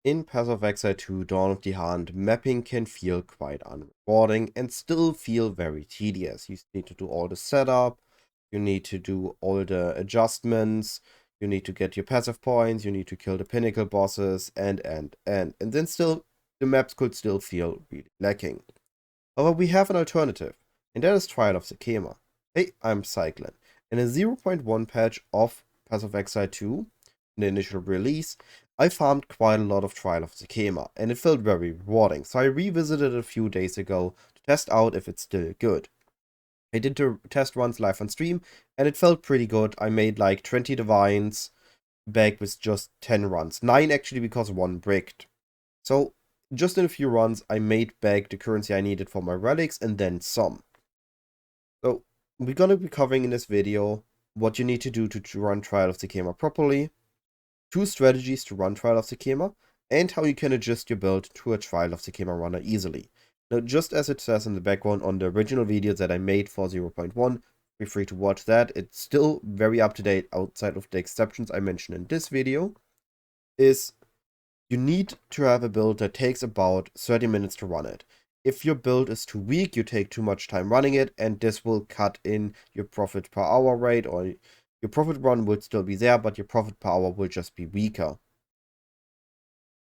In Path of Exile 2 Dawn of the Hunt, mapping can feel quite unrewarding and still feel very tedious. You need to do all the setup, you need to do all the adjustments, you need to get your passive points, you need to kill the pinnacle bosses, and then still, the maps could still feel really lacking. However, we have an alternative, and that is Trial of Sekhemas. Hey, I'm Cyclon. In a 0.1 patch of Path of Exile 2, in the initial release, I farmed quite a lot of Trial of Sekhemas, and it felt very rewarding, so I revisited it a few days ago to test out if it's still good. I did the test runs live on stream, and it felt pretty good. I made like 20 divines back with just 10 runs. 9 actually because 1 bricked. So, just in a few runs, I made back the currency I needed for my relics and then some. So, we're gonna be covering in this video what you need to do to run Trial of Sekhemas properly, 2 strategies to run Trial of Sekhemas, and how you can adjust your build to a Trial of Sekhemas runner easily. Now, just as it says in the background on the original video that I made for 0.1, feel free to watch that. It's still very up to date outside of the exceptions I mentioned in this video. Is you need to have a build that takes about 30 minutes to run it. If your build is too weak, you take too much time running it, and this will cut in your profit per hour rate, or your profit run will still be there, but your profit per hour will just be weaker.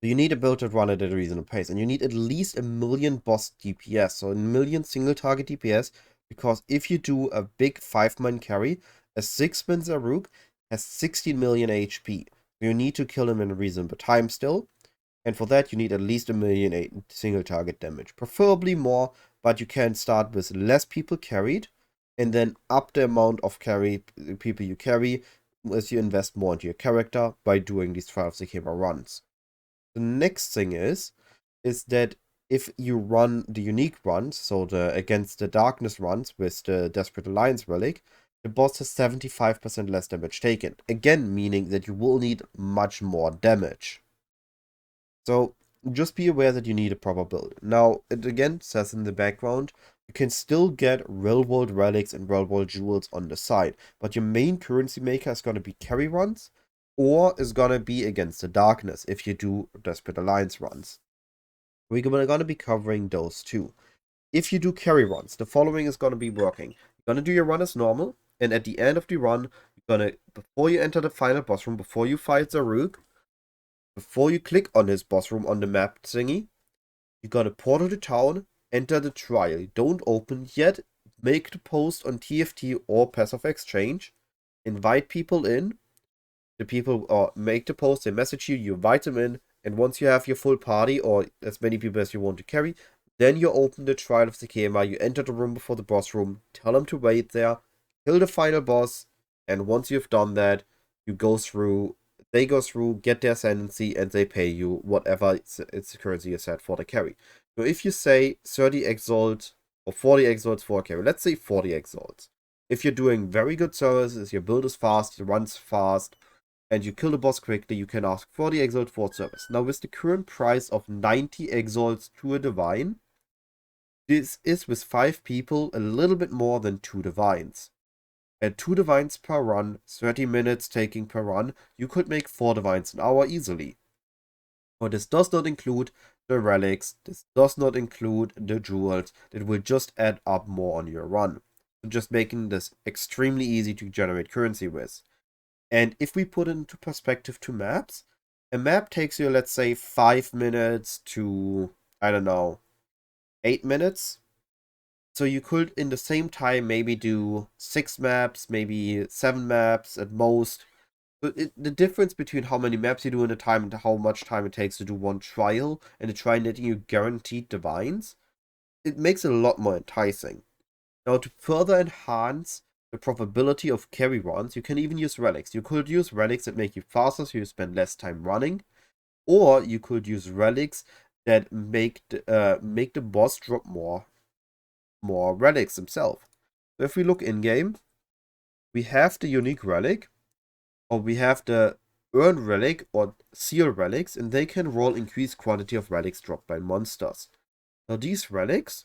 So you need a build to run it at a reasonable pace, and you need at least 1 million boss DPS, so 1 million single target DPS, because if you do a big 5-man carry, a 6-man Zaruk has 16 million HP. So you need to kill him in a reasonable time still, and for that you need at least 1 million single target damage. Preferably more, but you can start with less people carried, and then up the amount of people you carry as you invest more into your character by doing these Trial of Sekhemas runs. The next thing is that if you run the unique runs, so the Against the Darkness runs with the Desperate Alliance relic, the boss has 75% less damage taken. Again, meaning that you will need much more damage. So just be aware that you need a proper build. Now, it again says in the background, you can still get real-world relics and real-world jewels on the side, but your main currency maker is going to be carry runs, or is going to be Against the Darkness if you do Desperate Alliance runs. We're going to be covering those two. If you do carry runs, the following is going to be working. You're going to do your run as normal, and at the end of the run, you're going to, before you enter the final boss room, before you fight Zaruk, before you click on his boss room on the map thingy, you gotta portal to town, enter the trial. Don't open yet. Make the post on TFT or Passive Exchange. Invite people in. The people make the post, they message you, you invite them in, and once you have your full party or as many people as you want to carry, then you open the Trial of Sekhemas, you enter the room before the boss room, tell them to wait there, kill the final boss, and once you've done that, you go through, they go through, get their ascendancy, and they pay you whatever it's the currency you set for the carry. So if you say 30 Exalt or 40 Exalts for a carry, let's say 40 Exalts. If you're doing very good services, your build is fast, your run's fast, and you kill the boss quickly, you can ask 40 Exalt for service. Now, with the current price of 90 Exalts to a Divine, this is, with 5 people, a little bit more than 2 Divines. At 2 Divines per run, 30 minutes taking per run, you could make 4 Divines an hour easily. But this does not include the relics, this does not include the jewels, it will just add up more on your run. So just making this extremely easy to generate currency with. And if we put it into perspective to maps, a map takes you, let's say, 5 minutes to, I don't know, 8 minutes. So you could, in the same time, maybe do 6 maps, maybe 7 maps at most. But the difference between how many maps you do in a time and how much time it takes to do one trial, and the trial netting you guaranteed divines, it makes it a lot more enticing. Now, to further enhance the probability of carry runs, you can even use relics. You could use relics that make you faster, so you spend less time running, or you could use relics that make the boss drop more relics himself. So if we look in game, we have the unique relic, or we have the earn relic or seal relics, and they can roll increased quantity of relics dropped by monsters. Now these relics,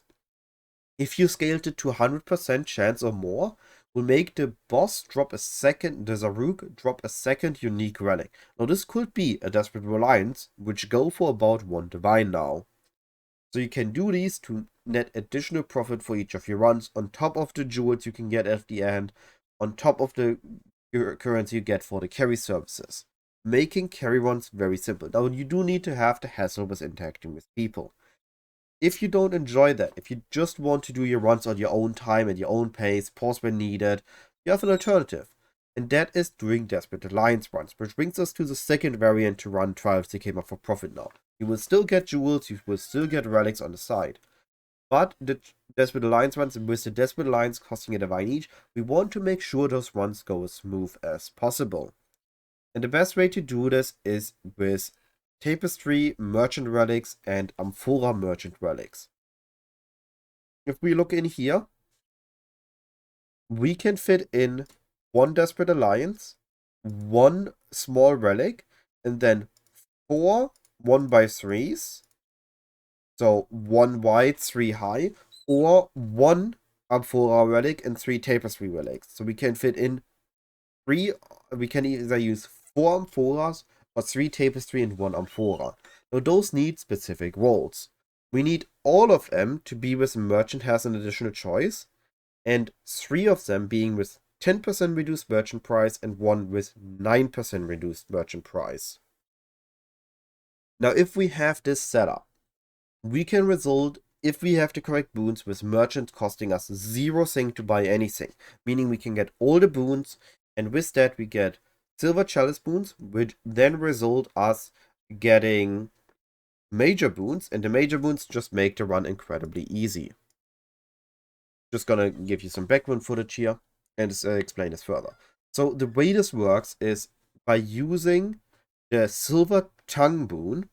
if you scaled it to 100% chance or more, will make the boss drop a second, the Zaruk drop a second unique relic. Now this could be a Desperate Reliance, which go for about 1 divine now. So you can do these to net additional profit for each of your runs, on top of the jewels you can get at the end, on top of the currency you get for the carry services. Making carry runs very simple. Now you do need to have the hassle with interacting with people. If you don't enjoy that, if you just want to do your runs on your own time, at your own pace, pause when needed, you have an alternative. And that is doing Desperate Alliance runs, which brings us to the second variant to run Trial of Sekhemas for profit now. You will still get jewels, you will still get relics on the side. But the Desperate Alliance runs, with the Desperate Alliance costing a divine each, we want to make sure those runs go as smooth as possible. And the best way to do this is with Tapestry, Merchant Relics, and Amphora Merchant Relics. If we look in here, we can fit in 1 Desperate Alliance, 1 small relic, and then 4 1x3s. So 1 wide, 3 high, or 1 Amphora relic and 3 Tapestry relics. So we can fit in 3, we can either use 4 Amphoras or 3 Tapestry and 1 Amphora. Now those need specific roles. We need all of them to be with Merchant has an additional choice, and 3 of them being with 10% reduced merchant price and 1 with 9% reduced merchant price. Now if we have this setup, we can result, if we have the correct boons, with merchants costing us 0 thing to buy anything, meaning we can get all the boons, and with that we get silver chalice boons, which then result us getting major boons, and the major boons just make the run incredibly easy. Just gonna give you some background footage here and explain this further. So the way this works is by using the silver tongue boon,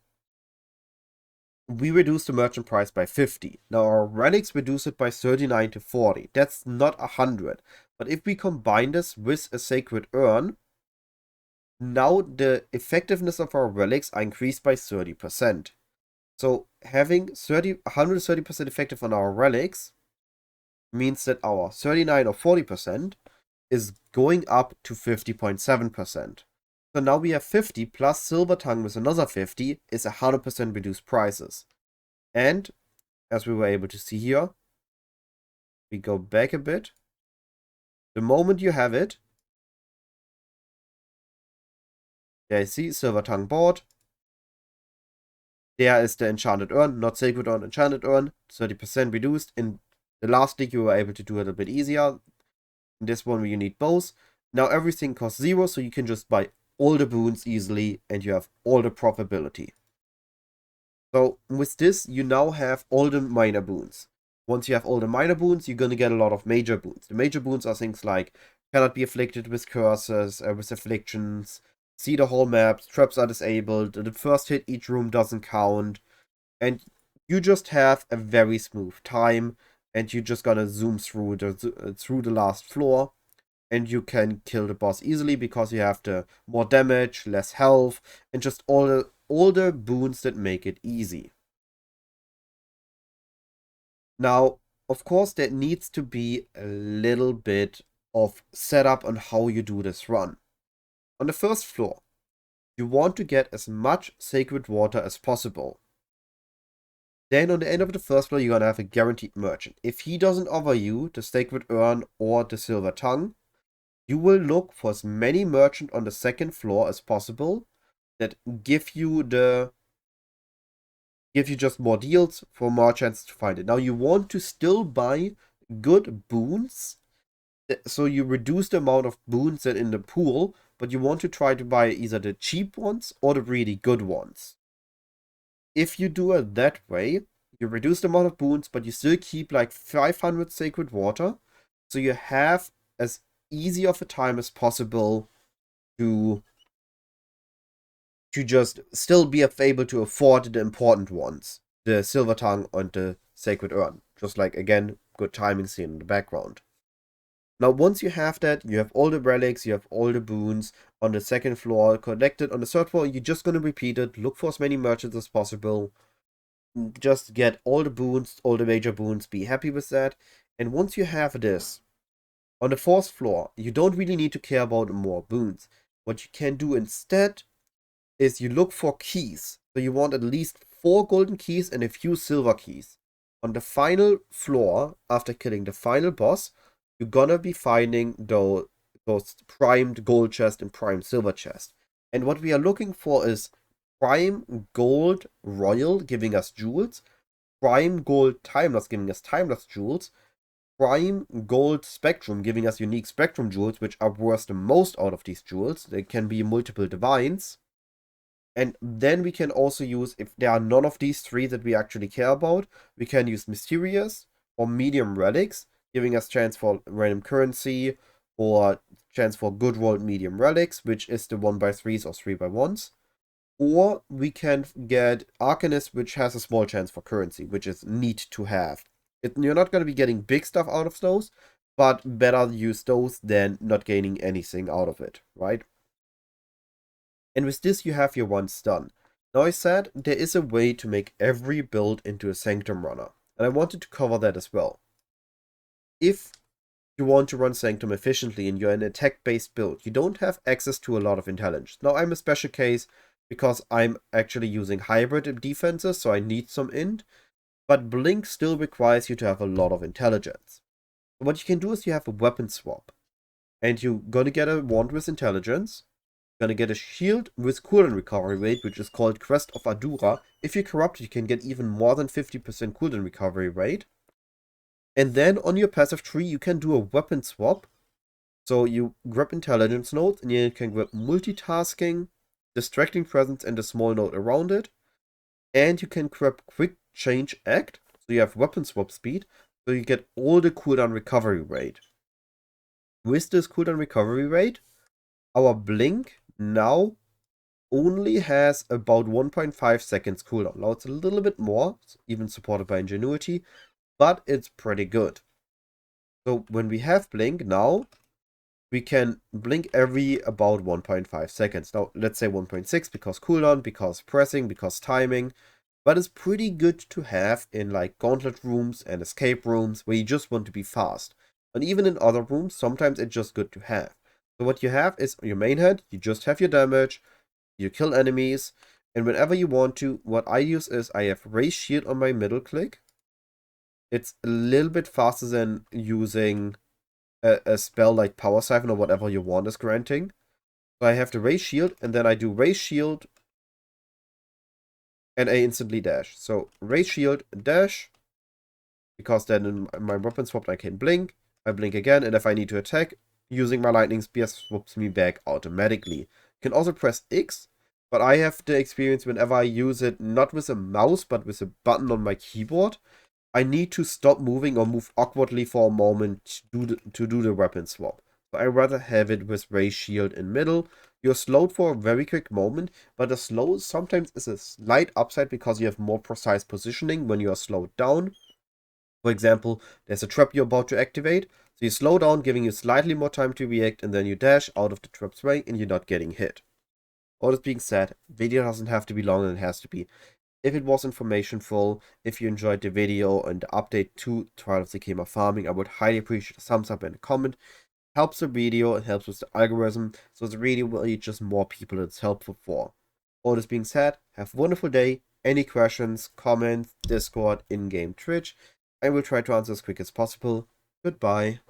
we reduce the merchant price by 50. Now our relics reduce it by 39 to 40. That's not 100. But if we combine this with a sacred urn, now the effectiveness of our relics are increased by 30%. So having 130% effective on our relics means that our 39 or 40% is going up to 50.7%. So now we have 50 plus Silver Tongue with another 50 is 100% reduced prices. And as we were able to see here, we go back a bit. The moment you have it, there you see Silver Tongue bought. There is the Enchanted Urn, not Sacred Urn, Enchanted Urn, 30% reduced. In the last league you were able to do it a little bit easier. In this one you need both. Now everything costs 0, so you can just buy all the boons easily and you have all the profitability. So with this you now have all the minor boons. Once you have all the minor boons, you're going to get a lot of major boons. The major boons are things like cannot be afflicted with curses, with afflictions, see the whole map, traps are disabled, the first hit each room doesn't count, and you just have a very smooth time, and you're just gonna zoom through the last floor, and you can kill the boss easily because you have the more damage, less health, and just all the boons that make it easy. Now, of course, there needs to be a little bit of setup on how you do this run. On the first floor, you want to get as much sacred water as possible. Then on the end of the first floor, you're gonna have a guaranteed merchant. If he doesn't offer you the sacred urn or the silver tongue, you will look for as many merchants on the second floor as possible that give you just more deals for more chances to find it. Now you want to still buy good boons, so you reduce the amount of boons that in the pool, but you want to try to buy either the cheap ones or the really good ones. If you do it that way, you reduce the amount of boons, but you still keep like 500 sacred water, so you have as easy of a time as possible to just still be able to afford the important ones, the silver tongue and the sacred urn. Just like, again, good timing scene in the background. Now, once you have that, you have all the relics, you have all the boons on the second floor collected. On the third floor, you're just going to repeat it, look for as many merchants as possible, just get all the boons, all the major boons, be happy with that. And once you have this, On the 4th floor, you don't really need to care about more boons. What you can do instead is you look for keys. So you want at least 4 golden keys and a few silver keys. On the final floor, after killing the final boss, you're gonna be finding those primed gold chest and prime silver chest. And what we are looking for is prime gold royal, giving us jewels, prime gold timeless, giving us timeless jewels, prime gold spectrum, giving us unique spectrum jewels, which are worth the most out of these jewels. They can be multiple divines. And then we can also use, if there are none of these 3 that we actually care about, we can use mysterious or medium relics, giving us chance for random currency or chance for good rolled medium relics, which is the 1x3s or 3x1s. Or we can get Arcanist, which has a small chance for currency, which is neat to have. You're not going to be getting big stuff out of those, but better use those than not gaining anything out of it, right? And with this, you have your ones done. Now I said there is a way to make every build into a Sanctum runner, and I wanted to cover that as well. If you want to run Sanctum efficiently and you're an attack-based build, you don't have access to a lot of intelligence. Now I'm a special case because I'm actually using hybrid defenses, so I need some int, but Blink still requires you to have a lot of intelligence. So what you can do is you have a weapon swap, and you're gonna get a wand with intelligence, gonna get a shield with cooldown recovery rate, which is called Crest of Adura. If you corrupt it, you can get even more than 50% cooldown recovery rate. And then on your passive tree, you can do a weapon swap. So you grab intelligence nodes, and you can grab multitasking, distracting presence, and a small node around it. And you can grab quick change act, so you have weapon swap speed, so you get all the cooldown recovery rate. With this cooldown recovery rate, our blink now only has about 1.5 seconds cooldown. Now it's a little bit more, even supported by Ingenuity, but it's pretty good. So when we have blink now, we can blink every about 1.5 seconds. Now let's say 1.6 because cooldown, because pressing, because timing, but it's pretty good to have in like gauntlet rooms and escape rooms where you just want to be fast. And even in other rooms, sometimes it's just good to have. So what you have is your main head, you just have your damage, you kill enemies, and whenever you want to, what I use is I have raise shield on my middle click. It's a little bit faster than using a spell like Power Siphon or whatever your wand is granting. So I have the raise shield, and then I do raise shield, and I instantly dash. So raise shield, dash, because then in my weapon swap I can blink. I blink again, and if I need to attack, using my lightning spear swaps me back automatically. You can also press X, but I have the experience whenever I use it not with a mouse but with a button on my keyboard, I need to stop moving or move awkwardly for a moment to do the weapon swap. So I rather have it with raise shield in middle. You're slowed for a very quick moment, but the slow sometimes is a slight upside because you have more precise positioning when you are slowed down. For example, there's a trap you're about to activate, so you slow down, giving you slightly more time to react, and then you dash out of the trap's way and you're not getting hit. All this being said, video doesn't have to be long, and it has to be. If it was informationful, if you enjoyed the video and the update to Trial of Sekhemas Farming, I would highly appreciate a thumbs up and a comment. Helps the video, it helps with the algorithm, so the video will reach just more people it's helpful for. All this being said, have a wonderful day. Any questions, comments, Discord, in-game Twitch, I will try to answer as quick as possible. Goodbye.